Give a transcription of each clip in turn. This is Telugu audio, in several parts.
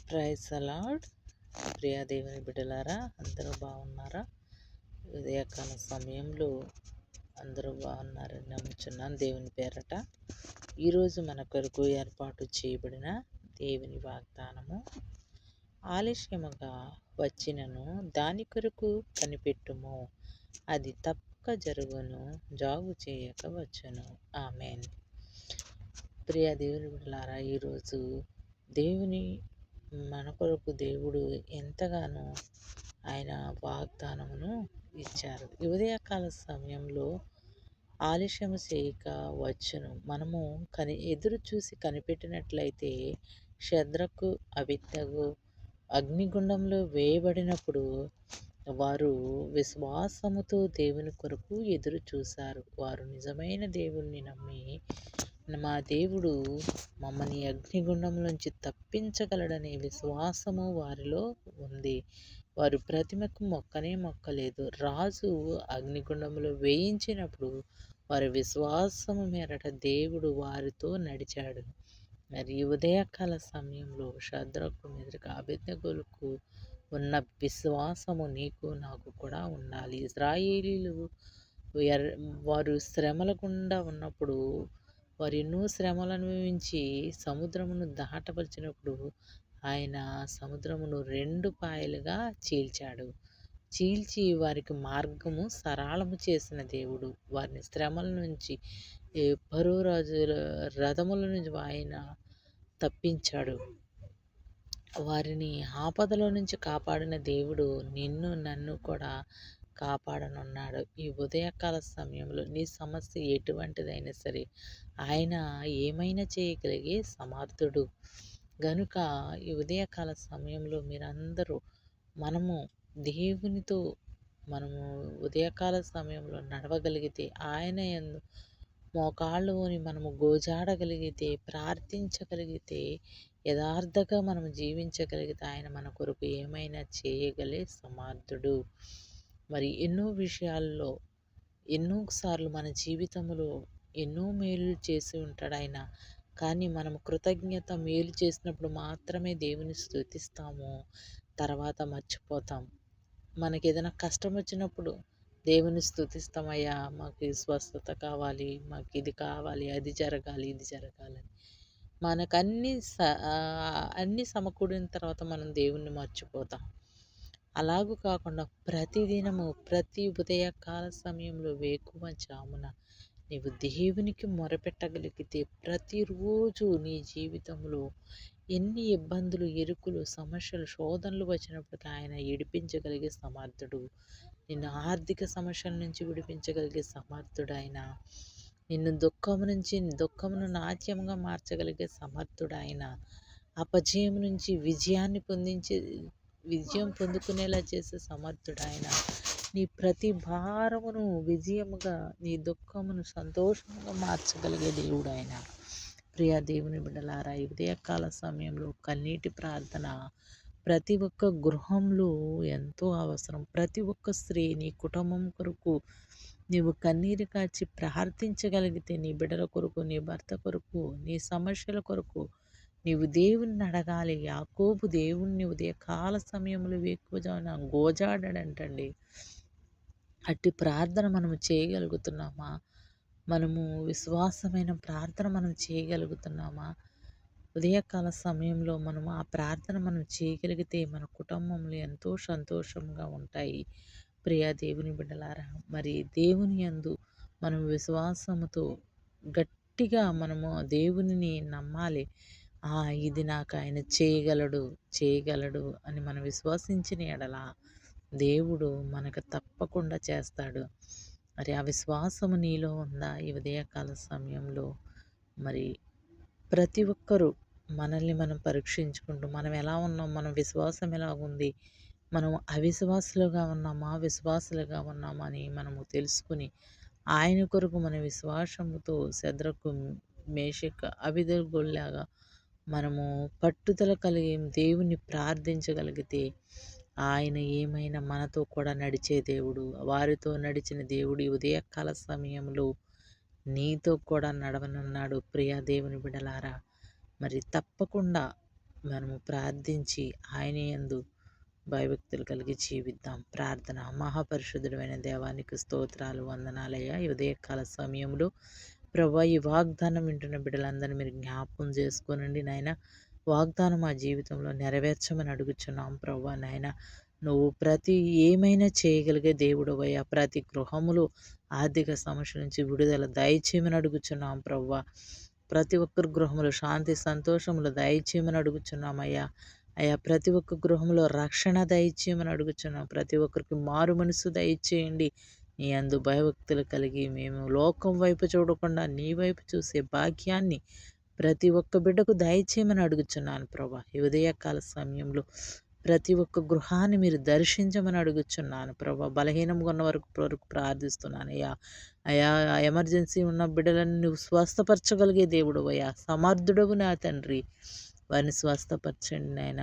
ప్రైజ్ అలాడ్ ప్రియ దేవుని బిడ్డలారా, అందరూ బాగున్నారా? ఉదయకాల సమయంలో అందరూ బాగున్నారని నమ్ముచున్నాను దేవుని పేరట. ఈరోజు మన కొరకు ఏర్పాటు చేయబడిన దేవుని వాగ్దానము, ఆలస్యముగా వచ్చినను దాని కొరకు కనిపెట్టుము, అది తప్పక జరుగును, జాగు చేయక వచ్చును. ఆమేన్. ప్రియ దేవుని బిడ్డలారా, ఈరోజు దేవుని మన కొరకు దేవుడు ఎంతగానో ఆయన వాగ్దానమును ఇచ్చారు. ఈ ఉదయకాల సమయంలో ఆలస్యం చేయక వచ్చును. మనము ఎదురు చూసి కనిపెట్టినట్లయితే శద్రకు అబేద్నెగో అగ్నిగుండంలో వేయబడినప్పుడు వారు విశ్వాసముతో దేవుని కొరకు ఎదురు చూశారు. వారు నిజమైన దేవుణ్ణి నమ్మి, మా దేవుడు మమ్మల్ని అగ్నిగుండం నుంచి తప్పించగలడనే విశ్వాసము వారిలో ఉంది. వారు ప్రతిమకు మొక్కలేదు. రాజు అగ్నిగుండంలో వేయించినప్పుడు వారి విశ్వాసము మేరట దేవుడు వారితో నడిచాడు. మరి ఉదయకాల సమయంలో శద్రకు మెదకు అబేద్నెగోలకు ఉన్న విశ్వాసము నీకు నాకు కూడా ఉండాలి. ఇశ్రాయేలీలు వారు శ్రమల గుండా ఉన్నప్పుడు, వారు ఎన్నో శ్రమలను అనుభవించి సముద్రమును దాటవలచినప్పుడు ఆయన సముద్రమును 2 పాయలుగా చీల్చాడు. చీల్చి వారికి మార్గము సరళము చేసిన దేవుడు. వారిని శ్రమల నుంచి, ఫరో రాజుల రథముల నుంచి ఆయన తప్పించాడు. వారిని ఆపదలో నుంచి కాపాడిన దేవుడు నిన్ను నన్ను కూడా కాపాడనున్నాడు. ఈ ఉదయకాల సమయంలో నీ సమస్య ఎటువంటిదైనా సరే ఆయన ఏమైనా చేయగలిగే సమర్థుడు గనుక ఈ ఉదయకాల సమయంలో మీరందరూ దేవునితో ఉదయకాల సమయంలో నడవగలిగితే, ఆయన యందు మోకాళ్ళుని మనము గోజాడగలిగితే, ప్రార్థించగలిగితే, యథార్థంగా మనం జీవించగలిగితే ఆయన మన కొరకు ఏమైనా చేయగలే సమర్థుడు. మరి ఎన్నో విషయాల్లో ఎన్నోసార్లు మన జీవితంలో ఎన్నో మేలు చేసి ఉంటాడు ఆయన. కానీ మనం కృతజ్ఞత మేలు చేసినప్పుడు మాత్రమే దేవుని స్తుతిస్తాము, తర్వాత మర్చిపోతాం. మనకి ఏదైనా కష్టం వచ్చినప్పుడు దేవుని స్తుతిస్తామయ్యా, మాకు స్వస్థత కావాలి, మాకు ఇది కావాలి, అది జరగాలి, ఇది జరగాలని. మనకు అన్నీ సమకూడిన తర్వాత మనం దేవుణ్ణి మర్చిపోతాం. అలాగూ కాకుండా ప్రతిదినము ప్రతి ఉదయకాల సమయంలో వేకువ జామున నీవు దేవునికి మొరపెట్టగలిగితే, ప్రతిరోజు నీ జీవితంలో ఎన్ని ఇబ్బందులు, ఇరుకులు, సమస్యలు, శోధనలు వచ్చినప్పటికీ ఆయన విడిపించగలిగే సమర్థుడు. నిన్ను ఆర్థిక సమస్యల నుంచి విడిపించగలిగే సమర్థుడు ఆయన. నిన్ను దుఃఖమును నాట్యంగా మార్చగలిగే సమర్థుడు ఆయన. అపజయం నుంచి విజయం పొందుకునేలా చేసే సమర్థుడు ఆయన. నీ ప్రతి భారమును విజయముగా, నీ దుఃఖమును సంతోషముగా మార్చగలిగే దేవుడు ఆయన. ప్రియ దేవుని బిడ్డలారా, ఈ ఉదయకాల సమయంలో కన్నీటి ప్రార్థన ప్రతి ఒక్క గృహంలో ఎంతో అవసరం. ప్రతి ఒక్క స్త్రీ నీ కుటుంబం కొరకు నీవు కన్నీరు కాచి ప్రార్థించగలిగితే, నీ బిడ్డల కొరకు, నీ భర్త కొరకు, నీ సమస్యల కొరకు నీవు దేవుణ్ణి అడగాలి. యాకోబు దేవుణ్ణి ఉదయకాల సమయంలో వేకువజామున గోజాడాడంటండి. అట్టి ప్రార్థన మనము చేయగలుగుతున్నామా? మనము విశ్వాసమైన ప్రార్థన మనం చేయగలుగుతున్నామా? ఉదయకాల సమయంలో మనము ఆ ప్రార్థన మనం చేయగలిగితే మన కుటుంబంలో ఎంతో సంతోషంగా ఉంటాయి. ప్రియ దేవుని బిడ్డలారా, మరి దేవుని యందు మనం విశ్వాసముతో గట్టిగా మనము దేవునిని నమ్మాలి. ఇది నాకు ఆయన చేయగలడు అని మనం విశ్వసించిన ఎడల దేవుడు మనకు తప్పకుండా చేస్తాడు. మరి ఆ విశ్వాసము నీలో ఉందా? ఈ ఉదయకాల సమయంలో మరి ప్రతి ఒక్కరూ మనల్ని మనం పరీక్షించుకుంటూ, మనం ఎలా ఉన్నాం, మన విశ్వాసం ఎలా ఉంది, మనం అవిశ్వాసులుగా ఉన్నామా, విశ్వాసులుగా ఉన్నామా అని మనము తెలుసుకుని, ఆయన కొరకు మన విశ్వాసముతో శద్రకు, మేషకు, అబేద్నెగోలాగా మనము పట్టుదల కలిగి దేవుణ్ణి ప్రార్థించగలిగితే, ఆయన ఏమైనా మనతో కూడా నడిచే దేవుడు. వారితో నడిచిన దేవుడు ఈ ఉదయకాల సమయంలో నీతో కూడా నడవనున్నాడు. ప్రియ దేవుని బిడ్డలారా, మరి తప్పకుండా మనము ప్రార్థించి ఆయన యందు భయభక్తులు కలిగి జీవిద్దాం. ప్రార్థన. మహాపరిశుద్ధుడైన దేవానికి స్తోత్రాలు, వందనాలయ్యా. ఈ ఉదయకాల సమయంలో ప్రభా, ఈ వాగ్దానం వింటున్న బిడ్డలందరినీ మీరు జ్ఞాపకం చేసుకోనండి నాయన. వాగ్దానం మా జీవితంలో నెరవేర్చమని అడుగుచున్నాం ప్రభా నాయన. నువ్వు ఏమైనా చేయగలిగే దేవుడవయ్యా. ప్రతి గృహములో ఆర్థిక సమస్య నుంచి విడుదల దయచేయమని అడుగుచున్నాం ప్రభా. ప్రతి ఒక్కరి గృహంలో శాంతి సంతోషములు దయచేయమని అడుగుచున్నామయ్యా. అయ్యా, ప్రతి ఒక్క గృహంలో రక్షణ దయచేయమని అడుగుచున్నాం. ప్రతి ఒక్కరికి మారు మనసు దయచేయండి. నీ అందు భయభక్తులు కలిగి మేము లోకం వైపు చూడకుండా నీ వైపు చూసే భాగ్యాన్ని ప్రతి ఒక్క బిడ్డకు దయచేయమని అడుగుచున్నాను ప్రభా. ఈ ఉదయకాల సమయంలో ప్రతి ఒక్క గృహాన్ని మీరు దర్శించమని అడుగుచున్నాను ప్రభా. బలహీనంగా ఉన్న వరకు ప్రార్థిస్తున్నాను అయ్యా. అయా, ఎమర్జెన్సీ ఉన్న బిడ్డలను నువ్వు స్వస్థపరచగలిగే దేవుడు అయ్యా. సమర్థుడవు నా తండ్రి. వారిని స్వస్థపరచండి నాయన.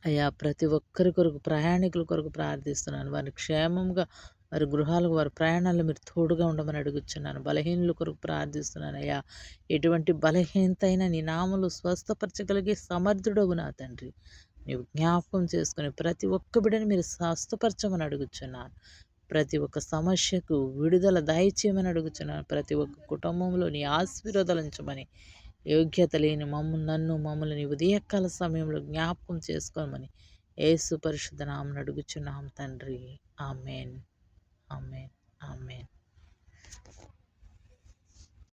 అయ్యా, ప్రతి ఒక్కరి కొరకు, ప్రయాణికుల కొరకు ప్రార్థిస్తున్నాను. వారి క్షేమంగా వారి గృహాలకు, వారి ప్రయాణాల్లో మీరు తోడుగా ఉండమని అడుగుచున్నాను. బలహీనుల కొరకు ప్రార్థిస్తున్నాను అయ్యా. ఎటువంటి బలహీనత అయినా నీ నామములో స్వస్థపరచగలిగే సమర్థుడవు నా తండ్రి. నీవు జ్ఞాపకం చేసుకుని ప్రతి ఒక్క బిడ్డని మీరు స్వస్థపరచమని అడుగుచున్నాను. ప్రతి ఒక్క సమస్యకు విడుదల దయచేయమని అడుగుచున్నాను. ప్రతి ఒక్క కుటుంబంలో నీ ఆశీర్వాదాలు ఉంచమని, యోగ్యత లేని మమ్మల్ని నీ ఉదయకాల సమయంలో జ్ఞాపకం చేసుకోమని యేసు పరిశుద్ధ నామమున అడుగుచున్నాం తండ్రి. Amen, amen, amen.